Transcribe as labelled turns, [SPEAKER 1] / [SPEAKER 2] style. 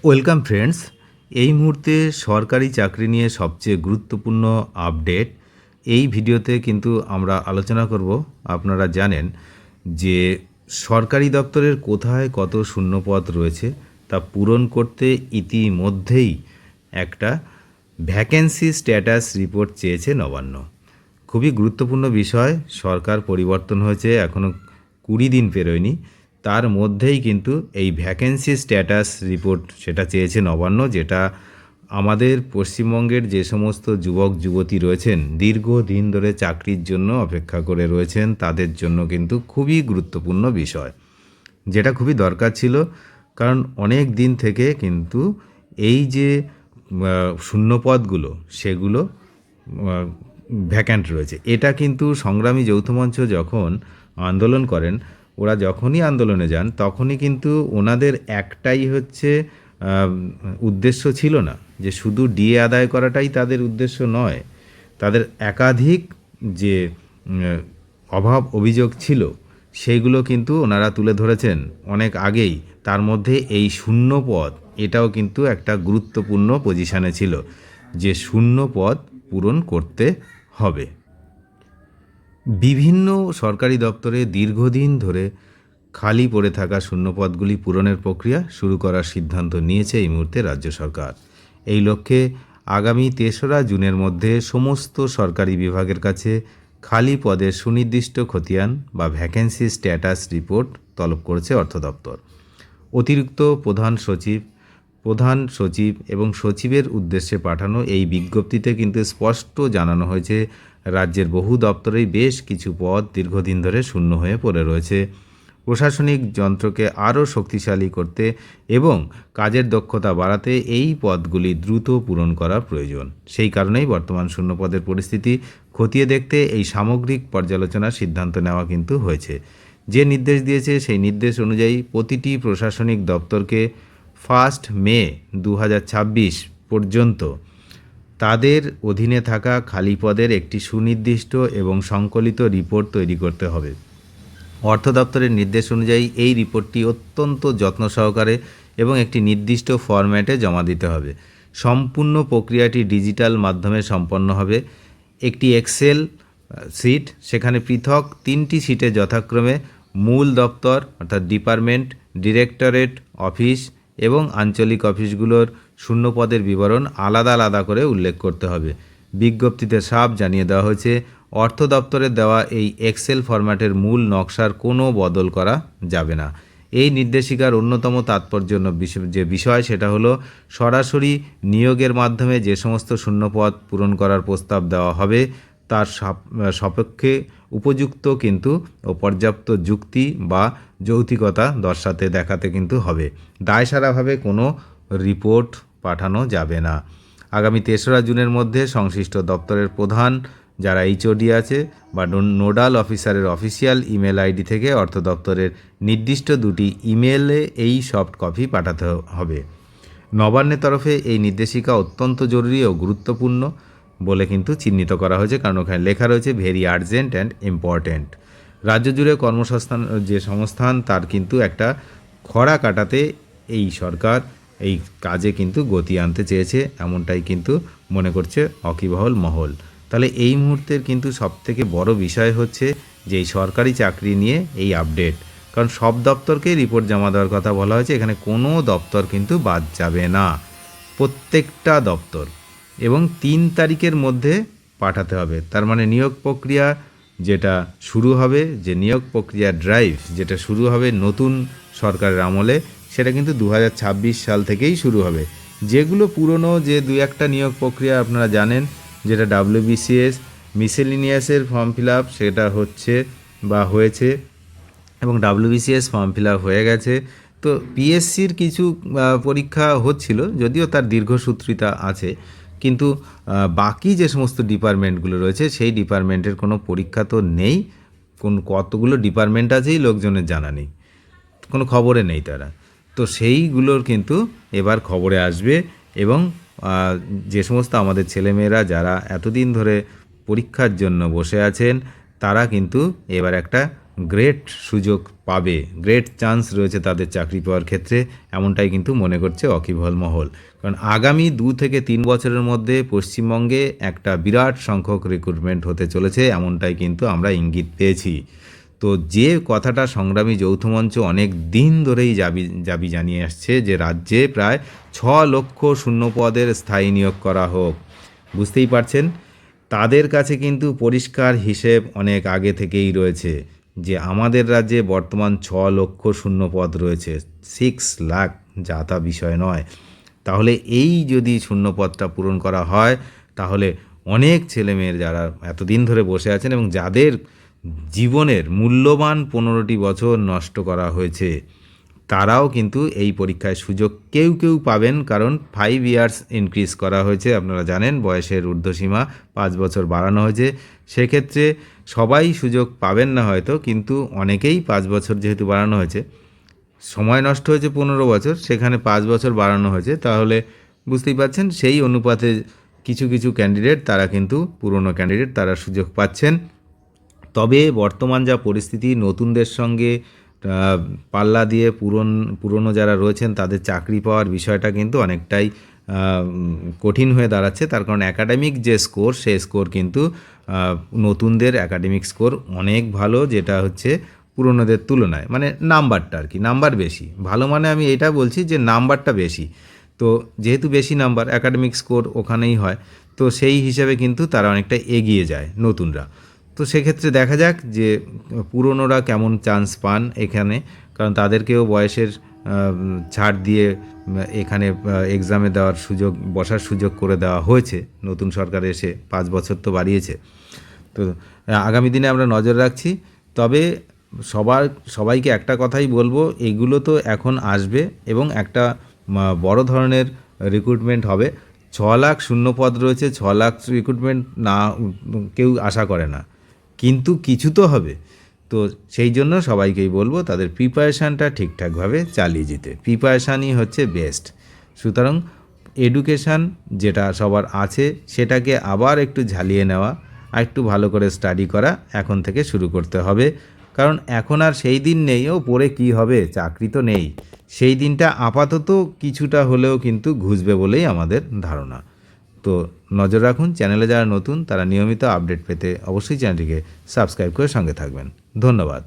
[SPEAKER 1] Welcome friends. এই মুহূর্তে সরকারি চাকরি নিয়ে সবচেয়ে গুরুত্বপূর্ণ আপডেট এই ভিডিওতে কিন্তু আমরা আলোচনা করব। আপনারা জানেন যে সরকারি দপ্তরের কোথায় কত শূন্যপদ রয়েছে তা পূরণ করতে ইতিমধ্যেই একটা ভ্যাকেন্সি স্ট্যাটাস রিপোর্ট চেয়েছে নবান্ন। খুবই গুরুত্বপূর্ণ বিষয়। সরকার পরিবর্তন হয়েছে, এখনও 20 দিন পেরোয়নি, তার মধ্যেই কিন্তু এই ভ্যাকেন্সি স্ট্যাটাস রিপোর্ট সেটা চেয়েছে নবান্ন, যেটা আমাদের পশ্চিমবঙ্গের যে সমস্ত যুবক যুবতী রয়েছেন দীর্ঘদিন ধরে চাকরির জন্য অপেক্ষা করে রয়েছেন তাদের জন্য কিন্তু খুবই গুরুত্বপূর্ণ বিষয়, যেটা খুবই দরকার ছিল। কারণ অনেক দিন থেকে কিন্তু এই যে শূন্যপদগুলো সেগুলো ভ্যাক্যান্ট রয়েছে। এটা কিন্তু সংগ্রামী যৌথ মঞ্চ যখন আন্দোলন করেন, ওরা যখনই আন্দোলনে যান তখনই কিন্তু ওনাদের একটাই হচ্ছে উদ্দেশ্য ছিল না যে শুধু ডিএ আদায় করাটাই তাদের উদ্দেশ্য নয়, তাদের একাধিক যে অভাব অভিযোগ ছিল সেইগুলো কিন্তু ওনারা তুলে ধরেছেন অনেক আগেই। তার মধ্যে এই শূন্য পদ এটাও কিন্তু একটা গুরুত্বপূর্ণ পজিশানে ছিল যে শূন্য পদ পূরণ করতে হবে। বিভিন্ন সরকারি দপ্তরে দীর্ঘদিন ধরে খালি পড়ে থাকা শূন্যপদগুলি পূরণের প্রক্রিয়া শুরু করার সিদ্ধান্ত নিয়েছে এই মুহূর্তে রাজ্য সরকার। এই লক্ষ্যে আগামী 3রা জুনের মধ্যে সমস্ত সরকারি বিভাগের কাছে খালি পদের সুনির্দিষ্ট খতিয়ান বা ভ্যাকেন্সি স্ট্যাটাস রিপোর্ট তলব করেছে অর্থ দপ্তর। অতিরিক্ত প্রধান সচিব এবং সচিবের উদ্দেশ্যে পাঠানো এই বিজ্ঞপ্তিতে কিন্তু স্পষ্ট জানানো হয়েছে রাজ্যের বহু দপ্তরেই বেশ কিছু পদ দীর্ঘদিন ধরে শূন্য হয়ে পড়ে রয়েছে। প্রশাসনিক যন্ত্রকে আরও শক্তিশালী করতে এবং কাজের দক্ষতা বাড়াতে এই পদগুলি দ্রুত পূরণ করা প্রয়োজন। সেই কারণেই বর্তমান শূন্যপদের পরিস্থিতি খতিয়ে দেখতে এই সামগ্রিক পর্যালোচনার সিদ্ধান্ত নেওয়া কিন্তু হয়েছে। যে নির্দেশ দিয়েছে সেই নির্দেশ অনুযায়ী প্রতিটি প্রশাসনিক দপ্তরকে 1 মে 2026 পর্যন্ত তাদের অধীনে থাকা খালি পদের একটি সুনির্দিষ্ট এবং সংকলিত রিপোর্ট তৈরি করতে হবে। অর্থ দপ্তরের নির্দেশ অনুযায়ী এই রিপোর্টটি অত্যন্ত যত্ন সহকারে এবং একটি নির্দিষ্ট ফরম্যাটে জমা দিতে হবে। সম্পূর্ণ প্রক্রিয়াটি ডিজিটাল মাধ্যমে সম্পন্ন হবে। একটি এক্সেল শিট, সেখানে পৃথক 3টি শিটে যথাক্রমে মূল দপ্তর অর্থাৎ ডিপার্টমেন্ট, ডিরেক্টরেট অফিস এবং আঞ্চলিক অফিসগুলোর শূন্যপদের বিবরণ আলাদা আলাদা করে উল্লেখ করতে হবে। বিজ্ঞপ্তিতে সাফ জানিয়ে দেওয়া হয়েছে অর্থ দপ্তরের দেওয়া এই এক্সেল ফরম্যাটের মূল নকশার কোনো বদল করা যাবে না। এই নির্দেশিকার অন্যতম তাৎপর্য যে বিষয় সেটা হলো সরাসরি নিয়োগের মাধ্যমে যে সমস্ত শূন্যপদ পূরণ করার প্রস্তাব দেওয়া হবে তার সপক্ষে উপযুক্ত কিন্তু ও পর্যাপ্ত যুক্তি বা যৌক্তিকতা দেখাতে কিন্তু হবে। দায়সারাভাবে কোনো রিপোর্ট পাঠানো যাবে না। আগামী 3রা জুনের মধ্যে সংশ্লিষ্ট দপ্তরের প্রধান যারা এইচওডি আছে বা নোডাল অফিসারের অফিসিয়াল ইমেল আইডি থেকে অর্থ দপ্তরের নির্দিষ্ট 2টি ইমেলে এই সফট কপি পাঠাতে হবে। নবান্নের তরফে এই নির্দেশিকা অত্যন্ত জরুরি ও গুরুত্বপূর্ণ বলে কিন্তু চিহ্নিত করা হয়েছে, কারণ ওখানে লেখা রয়েছে ভেরি আর্জেন্ট অ্যান্ড ইম্পর্ট্যান্ট। রাজ্য জুড়ে কর্মসংস্থান যে সংস্থান তার কিন্তু একটা খরা কাটাতে এই সরকার এই কাজে কিন্তু গতি আনতে চেয়েছে, এমনটাই কিন্তু মনে করছে অকিবহল মহল। তাহলে এই মুহূর্তের কিন্তু সবথেকে বড় বিষয় হচ্ছে যে এই সরকারি চাকরি নিয়ে এই আপডেট, কারণ সব দপ্তরকেই রিপোর্ট জমা দেওয়ার কথা বলা হয়েছে, এখানে কোনো দপ্তর কিন্তু বাদ যাবে না, প্রত্যেকটা দপ্তর, এবং 3 তারিখের মধ্যে পাঠাতে হবে। তার মানে নিয়োগ প্রক্রিয়া যেটা শুরু হবে, যে নিয়োগ প্রক্রিয়া ড্রাইভ যেটা শুরু হবে নতুন সরকারের আমলে, সেটা কিন্তু 2026 সাল থেকেই শুরু হবে। যেগুলো পুরনো যে 2-1টা নিয়োগ প্রক্রিয়া আপনারা জানেন, যেটা WBCS মিসেলিনিয়াসের ফর্ম ফিল আপ সেটা হচ্ছে বা হয়েছে, এবং WBCS ফর্ম ফিল আপ হয়ে গেছে। তো পিএসসির কিছু পরীক্ষা হচ্ছিল, যদিও তার দীর্ঘসূত্রিতা আছে, কিন্তু বাকি যে সমস্ত ডিপার্টমেন্টগুলো রয়েছে সেই ডিপার্টমেন্টের কোনো পরীক্ষা তো নেই। কতগুলো ডিপার্টমেন্ট আছেই লোকজনের জানা নেই, কোনো খবরে নেই তারা। তো সেইগুলোর কিন্তু এবার খবরে আসবে, এবং যে সমস্ত আমাদের ছেলেমেয়েরা যারা এতদিন ধরে পরীক্ষার জন্য বসে আছেন তারা কিন্তু এবার একটা গ্রেট সুযোগ পাবে, গ্রেট চান্স রয়েছে তাদের চাকরি পাওয়ার ক্ষেত্রে, এমনটাই কিন্তু মনে করছে ওয়াকিবহাল মহল। কারণ আগামী 2 থেকে 3 বছরের মধ্যে পশ্চিমবঙ্গে একটা বিরাট সংখ্যক রিক্রুটমেন্ট হতে চলেছে, এমনটাই কিন্তু আমরা ইঙ্গিত পেয়েছি। তো যে কথাটা সংগ্রামী যৌথ মঞ্চ অনেক দিন ধরেই দাবি জানিয়ে আসছে যে রাজ্যে প্রায় 6 লক্ষ শূন্যপদের স্থায়ী নিয়োগ করা হোক, বুঝতেই পারছেন তাদের কাছে কিন্তু পরিষ্কার হিসেব অনেক আগে থেকেই রয়েছে যে আমাদের রাজ্যে বর্তমান 6 লক্ষ শূন্যপদ রয়েছে, 6 লাখ, যা তা বিষয় নয়। তাহলে এই যদি শূন্যপদটা পূরণ করা হয় তাহলে অনেক ছেলেমেয়ের যারা এতদিন ধরে বসে আছেন এবং যাদের জীবনের মূল্যবান 15টি বছর নষ্ট করা হয়েছে, তারাও কিন্তু এই পরীক্ষায় সুযোগ কেউ কেউ পাবেন। কারণ 5 ইয়ার্স ইনক্রিজ করা হয়েছে, আপনারা জানেন বয়সের ঊর্ধ্বসীমা 5 বছর বাড়ানো হয়েছে। সেক্ষেত্রে সবাই সুযোগ পাবেন না হয়তো, কিন্তু অনেকেই 5 বছর যেহেতু বাড়ানো হয়েছে, সময় নষ্ট হয়েছে 15 বছর, সেখানে 5 বছর বাড়ানো হয়েছে, তাহলে বুঝতেই পারছেন সেই অনুপাতে কিছু কিছু ক্যান্ডিডেট তারা কিন্তু পুরনো ক্যান্ডিডেট তারা সুযোগ পাচ্ছেন। তবে বর্তমান যা পরিস্থিতি, নতুনদের সঙ্গে পাল্লা দিয়ে পুরনো যারা রয়েছেন তাদের চাকরি পাওয়ার বিষয়টা কিন্তু অনেকটাই কঠিন হয়ে দাঁড়াচ্ছে। তার কারণ একাডেমিক যে স্কোর, সেই স্কোর কিন্তু নতুনদের একাডেমিক স্কোর অনেক ভালো, যেটা হচ্ছে পুরনোদের তুলনায়, মানে নাম্বারটা আর কি, নাম্বার বেশি ভালো, মানে আমি এটা বলছি যে নাম্বারটা বেশি। তো যেহেতু বেশি নাম্বার, একাডেমিক স্কোর ওখানেই হয়, তো সেই হিসাবে কিন্তু তারা অনেকটা এগিয়ে যায় নতুনরা। তো সেক্ষেত্রে দেখা যাক যে পুরনোরা কেমন চান্স পান এখানে, কারণ তাদেরকেও বয়সের ছাড় দিয়ে এখানে এক্সামে দেওয়ার সুযোগ, বসার সুযোগ করে দেওয়া হয়েছে নতুন সরকার এসে, 5 বছর তো বাড়িয়েছে। তো আগামী দিনে আমরা নজর রাখছি। তবে সবাইকে একটা কথাই বলবো, এগুলো তো এখন আসবে এবং একটা বড় ধরনের রিক্রুটমেন্ট হবে। 6 লাখ শূন্যপদ রয়েছে, 6 লাখ রিক্রুটমেন্ট না কেউ আশা করে না, কিন্তু কিছু তো হবে। তো সেই জন্য সবাইকেই বলবো তাদের প্রিপারেশানটা ঠিকঠাকভাবে চালিয়ে যেতে, প্রিপারেশানই হচ্ছে বেস্ট। সুতরাং এডুকেশান যেটা সবার আছে সেটাকে আবার একটু ঝালিয়ে নেওয়া, আর একটু ভালো করে স্টাডি করা এখন থেকে শুরু করতে হবে। কারণ এখন আর সেই দিন নেই, ও পরে কি হবে, চাকরি তো নেই, সেই দিনটা আপাতত কিছুটা হলেও কিন্তু ঘুচবে বলেই আমাদের ধারণা। তো নজর রাখুন, চ্যানেলে যারা নতুন তারা নিয়মিত আপডেট পেতে অবশ্যই চ্যানেলটিকে সাবস্ক্রাইব করে সঙ্গে থাকবেন। ধন্যবাদ।